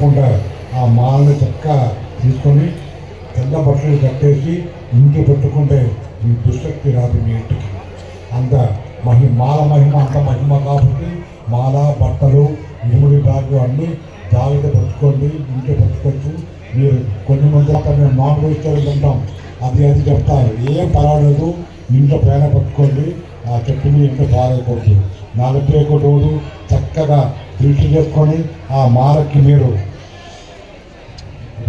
లేకుండా ఆ మాలని చక్కగా తీసుకొని తెల్ల బట్టలు కట్టేసి ఇంటి పెట్టుకుంటే మీ దుశక్తి రాదు మీ ఇంటికి. అంత మాల మహిమ అంత మహిమ కాబట్టి మాల బట్టలు ఇరుముడి బ్యాగు అన్నీ జాగ్రత్త పెట్టుకోండి, ఇంట్లో పెట్టుకోవచ్చు. మీరు కొన్ని మంది మేము నాన్ వెజిటేరియన్ తింటాం, అది చెప్తారు, ఏం పర్వాలేదు ఇంట్లో ప్రేమ పెట్టుకోండి. ఆ చెట్టుని ఇంట్లో పారేయకూడదు. 4 రోజు చక్కగా దృష్టి చేసుకొని ఆ మాలకి మీరు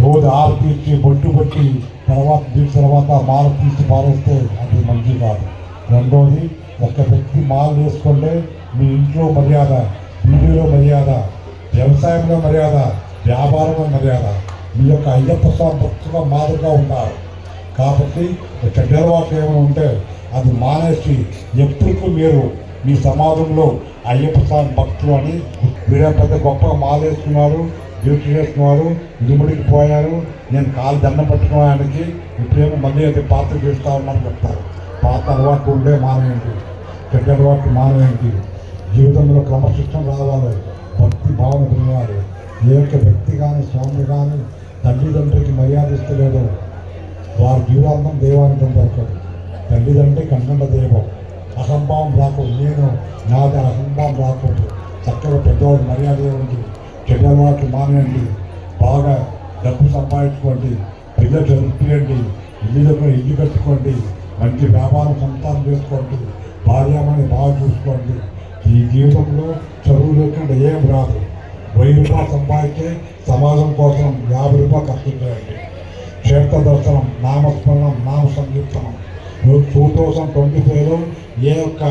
రోజు ఆరు తీర్చి బొట్టు పెట్టి తర్వాత మాల తీసి పారేస్తే అది మంచి కాదు. రెండోది, ఒక వ్యక్తి మాల వేసుకుంటే మీ ఇంట్లో మర్యాద, వీధిలో మర్యాద, వ్యవసాయంలో మర్యాద, వ్యాపారంలో మర్యాద. మీ యొక్క అయ్యప్ప స్వామి భక్తుగా మాదిరిగా ఉంటారు కాబట్టి చెడ్డ అలవాట్లు ఏమైనా ఉంటే అది మానేసి ఎప్పటికీ మీరు మీ సమాజంలో అయ్యప్ప స్వామి భక్తులు అని మీరే పెద్ద గొప్పగా మాలేసుకున్నారు, డ్యూటీ చేస్తున్నారు, ఇరుముడికి పోయారు, నేను కాలు దండం పట్టుకోవడానికి ఇప్పుడేమో మళ్ళీ అది పాత చేస్తా ఉన్నాను చెప్తారు. పాత అలవాటు ఉండే మానేయండి, చెడ్డ అలవాటు మానేయండి. జీవితంలో క్రమశిక్షణ రావాలి, భక్తి భావన పెరగాలి. ఏ ఒక్క వ్యక్తి కానీ స్వామి కానీ తల్లిదండ్రులకి మర్యాద ఇస్తలేదో వారి జీవాంతం దేవానికి దొరకదు. తల్లిదండ్రి కన్నండ దైవం. అహంభావం రాకూడదు, నేను నాది అహంభావం రాకూడదు. చక్కగా పెద్దవాడు మర్యాద ఇవ్వండి, చెడ్డ అలవాట్లు మానేయండి, బాగా డబ్బు సంపాదించుకోండి, పిల్లలు చదువుకోండి, ఇల్లు కట్టుకోండి, మంచి వ్యాపారం సంతానం చేసుకోండి, భార్యమని బాగా చూసుకోండి. ఈ జీవితంలో చదువు లేకుండా ఏం రాదు. 1000 రూపాయలు సంపాదించి సమాజం కోసం 50 రూపాయలు ఖర్చు చేయండి. క్షేత్ర దర్శనం, నామస్మరణం, నామ సంకీర్తనం. 2025లో ఏ ఒక్క